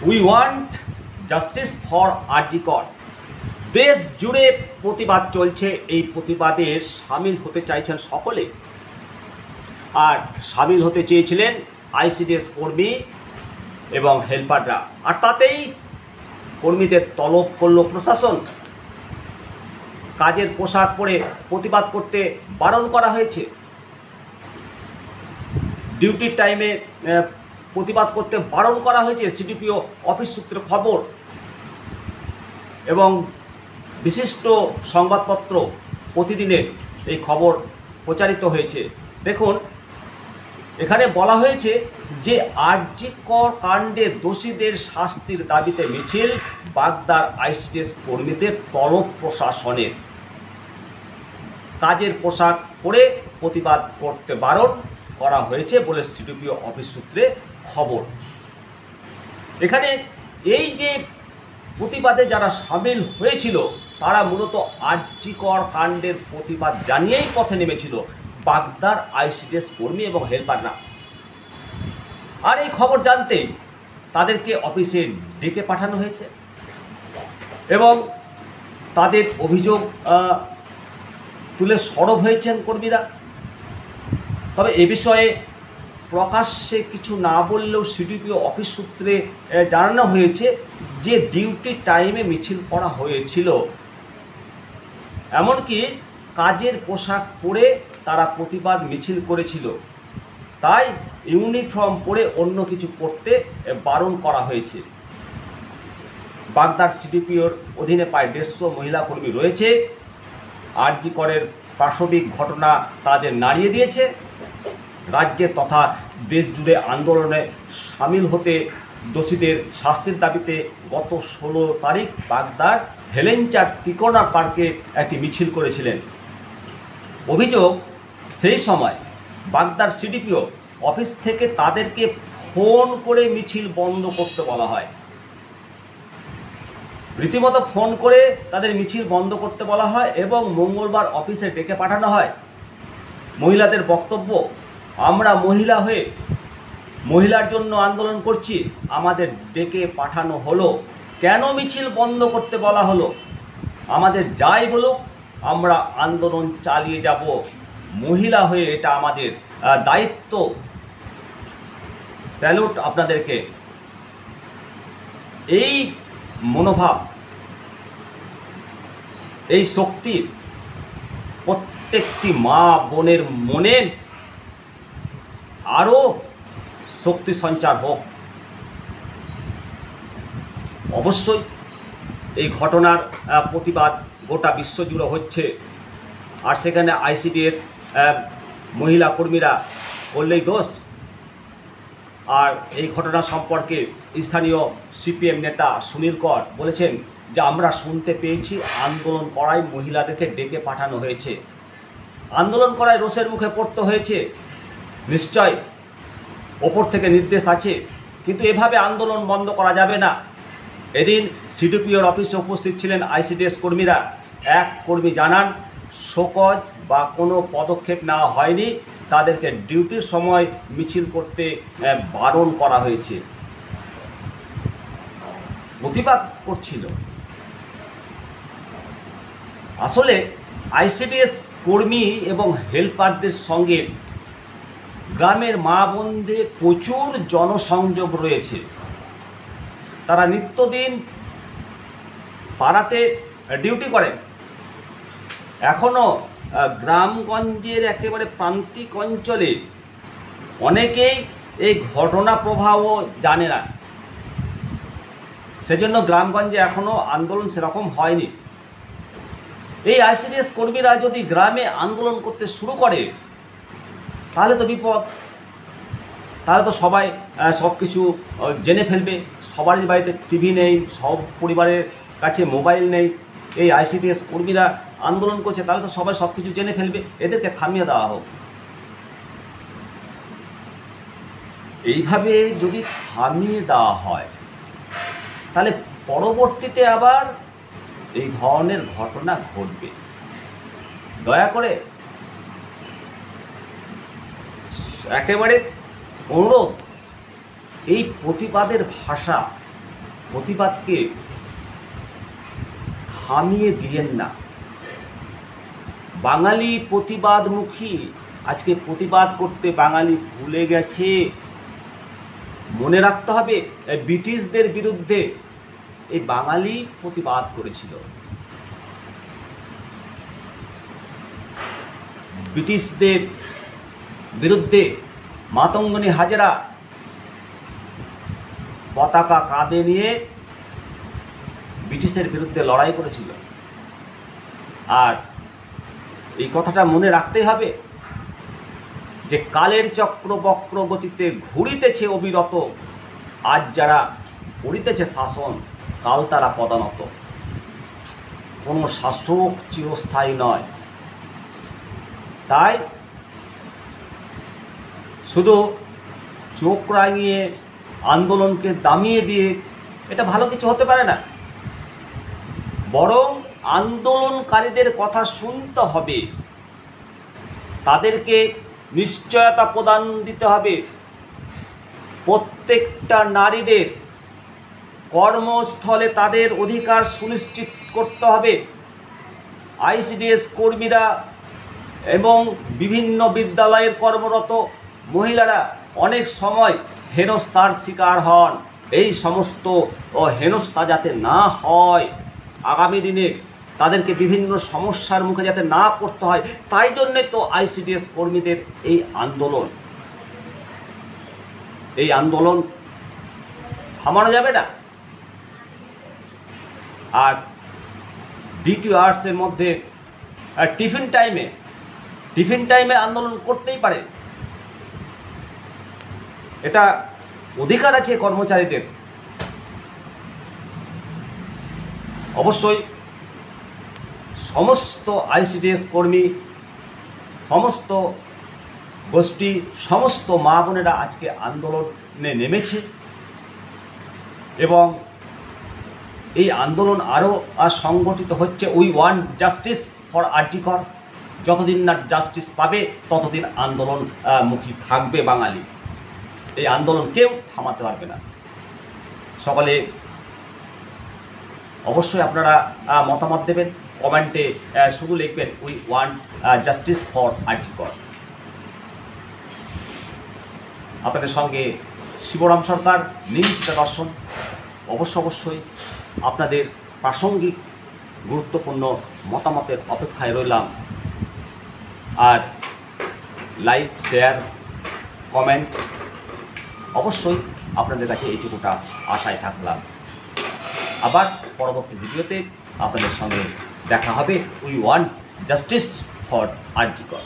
We want justice for আরজি কর। দেশ জুড়ে প্রতিবাদ চলছে। এই প্রতিবাদে সামিল হতে চাইছেন সকলে, আর সামিল হতে চেয়েছিলেন আইসিডিএস কর্মী এবং হেল্পাররা, আর তাতেই কর্মীদের তলব করল প্রশাসন। কাজের পোশাক পরে প্রতিবাদ করতে বারণ করা হয়েছে। ডিউটির টাইমে প্রতিবাদ করতে বারণ করা হয়েছে, সিডিপিও অফিস সূত্রে খবর, এবং বিশিষ্ট সংবাদপত্র প্রতিদিনের এই খবর প্রচারিত হয়েছে। দেখুন, এখানে বলা হয়েছে যে আরজি কর কাণ্ডে দোষীদের শাস্তির দাবিতে মিছিল, বাগদার আইসিডিএস কর্মীদের তলব প্রশাসনের। কাজের পোশাক পরে প্রতিবাদ করতে বারণ করা হয়েছে বলে সিডিপিও অফিস সূত্রে খবর। এখানে এই যে প্রতিবাদে যারা সামিল হয়েছিল তারা মূলত আরজি কর কাণ্ডের প্রতিবাদ জানিয়েই পথে নেমেছিল, বাগদার আইসিডিএস কর্মী এবং হেল্পাররা। আর এই খবর জানতেই তাদেরকে অফিসে ডেকে পাঠানো হয়েছে এবং তাদের অভিযোগ তুলে সরব হয়েছেন কর্মীরা। তবে এ বিষয়ে প্রকাশ্যে কিছু না বললেও সিডিপিও অফিস সূত্রে জানানো হয়েছে যে ডিউটি টাইমে মিছিল করা হয়েছিল, এমনকি কাজের পোশাক পরে তারা প্রতিবাদ মিছিল করেছিল, তাই ইউনিফর্ম পরে অন্য কিছু করতে বারণ করা হয়েছে। বাগদার সিডিপিওর অধীনে প্রায় 150 মহিলা কর্মী রয়েছে। আরজি করের পাশবিক ঘটনা তাদের নাড়িয়ে দিয়েছে। রাজ্যে তথা দেশ জুড়ে আন্দোলনে সামিল হতে দোষীদের শাস্তির দাবিতে গত 16 তারিখ বাগদার হেলেঞ্চার তিকোনা পার্কে একটি মিছিল করেছিলেন। অভিযোগ, সেই সময় বাগদার সিডিপিও অফিস থেকে তাদেরকে ফোন করে মিছিল বন্ধ করতে বলা হয়। রীতিমতো ফোন করে তাদের মিছিল বন্ধ করতে বলা হয় এবং মঙ্গলবার অফিসে ডেকে পাঠানো হয়। মহিলাদের বক্তব্য, আমরা মহিলা হয়ে মহিলার জন্য আন্দোলন করছি, আমাদের ডেকে পাঠানো হলো, কেন মিছিল বন্ধ করতে বলা হলো? আমাদের যাই বলুক, আমরা আন্দোলন চালিয়ে যাব, মহিলা হয়ে এটা আমাদের দায়িত্ব। স্যালুট আপনাদেরকে। এই মনোভাব, এই শক্তি প্রত্যেকটি মা বোনের মনে আরও শক্তি সঞ্চার হোক। অবশ্যই এই ঘটনার প্রতিবাদ গোটা বিশ্বজুড়ে হচ্ছে, আর সেখানে আইসিডিএস মহিলা কর্মীরা করলেই দোষ। আর এই ঘটনা সম্পর্কে স্থানীয় সিপিএম নেতা সুনীল কর বলেছেন যে আমরা শুনতে পেয়েছি আন্দোলন করায় মহিলাদেরকে ডেকে পাঠানো হয়েছে, আন্দোলন করায় রোষের মুখে পড়তে হয়েছে, নিশ্চয় ওপর থেকে নির্দেশ আছে, কিন্তু এভাবে আন্দোলন বন্ধ করা যাবে না। এদিন সিডিপিওর অফিসে উপস্থিত ছিলেন আইসিডিএস কর্মীরা। এক কর্মী জানান, শোকজ বা কোনো পদক্ষেপ নেওয়া হয়নি, তাদেরকে ডিউটির সময় মিছিল করতে বারণ করা হয়েছে। প্রতিবাদ করছিল। আসলে আইসিডিএস কর্মী এবং হেল্পারদের সঙ্গে গ্রামের মা বোনদের প্রচুর জনসংযোগ রয়েছে। তারা নিত্যদিন পাড়াতে ডিউটি করেন। এখনও গ্রামগঞ্জের একেবারে প্রান্তিক অঞ্চলে অনেকেই এই ঘটনা প্রবাহ জানে না, সেজন্য গ্রামগঞ্জে এখনও আন্দোলন সেরকম হয়নি। এই আইসিডিএস কর্মীরা যদি গ্রামে আন্দোলন করতে শুরু করে তাহলে তো বিপদ, তাহলে তো সবাই সব কিছু জেনে ফেলবে। সবারই বাড়িতে টিভি নেই, সব পরিবারের কাছে মোবাইল নেই। এই আইসিডিএস কর্মীরা আন্দোলন করছে, তাহলে তো সবাই সব কিছু জেনে ফেলবে। এদেরকে থামিয়ে দেওয়া হোক। এইভাবে যদি থামিয়ে দেওয়া হয় তাহলে পরবর্তীতে আবার এই ধরনের ঘটনা ঘটবে। দয়া করে একেবারে অনুরোধ, এই প্রতিবাদের ভাষা প্রতিবাদকে থামিয়ে দিলেন না। বাঙালি প্রতিবাদমুখী, আজকে প্রতিবাদ করতে বাঙালি ভুলে গেছে। মনে রাখতে হবে, ব্রিটিশদের বিরুদ্ধে এই বাঙালি প্রতিবাদ করেছিল। ব্রিটিশদের বিরুদ্ধে মাতঙ্গিনী হাজরা পতাকা কাঁধে নিয়ে ব্রিটিশের বিরুদ্ধে লড়াই করেছিল। আর এই কথাটা মনে রাখতেই হবে যে কালের চক্র বক্র গতিতে ঘুরিতেছে অবিরত, আজ যারা করিতেছে শাসন, কাল তারা পদানত। কোনো শাসক চিরস্থায়ী নয়। তাই শুধু চোখ রাঙিয়ে আন্দোলনকে দামিয়ে দিয়ে এটা ভালো কিছু হতে পারে না। বরং আন্দোলনকারীদের কথা শুনতে হবে, তাদেরকে নিশ্চয়তা প্রদান দিতে হবে। প্রত্যেকটা নারীদের কর্মস্থলে তাদের অধিকার সুনিশ্চিত করতে হবে। আইসিডিএস কর্মীরা এবং বিভিন্ন বিদ্যালয়ের কর্মরত মহিলারা অনেক সময় হেনস্থার শিকার হন। এই সমস্ত হেনস্থা যাতে না হয়, আগামী দিনে তাদেরকে বিভিন্ন সমস্যার মুখে যাতে না পড়তে হয়, তাই জন্যে তো আইসিডিএস কর্মীদের এই আন্দোলন থামানো যাবে না। আর ডিটি আওয়ার্সের মধ্যে টিফিন টাইমে আন্দোলন করতেই পারে, এটা অধিকার আছে কর্মচারীদের। অবশ্যই সমস্ত আইসিডিএস কর্মী, সমস্ত গোষ্ঠী, সমস্ত মা বোনেরা আজকে আন্দোলনে নেমেছে এবং এই আন্দোলন আরও সংগঠিত হচ্ছে। উই ওয়ান্ট জাস্টিস ফর আরজি কর। যতদিন না জাস্টিস পাবে ততদিন আন্দোলনমুখী থাকবে বাঙালি। এই আন্দোলন কেউ থামাতে পারবে না। সকলে অবশ্যই আপনারা মতামত দেবেন, কমেন্টে শুধু লিখবেন উই ওয়ান্ট জাস্টিস ফর আরজি কর। আপনাদের সঙ্গে শিবরাম সরকার, নিমচিতা দর্শন। অবশ্যই আপনাদের প্রাসঙ্গিক গুরুত্বপূর্ণ মতামতের অপেক্ষায় রইলাম। আর লাইক, শেয়ার, কমেন্ট অবশ্যই আপনাদের কাছে এইটুকুটা আশায় থাকলাম। আবার পরবর্তী ভিডিওতে আপনাদের সঙ্গে দেখা হবে। উই ওয়ান্ট জাস্টিস ফর আরজি কর।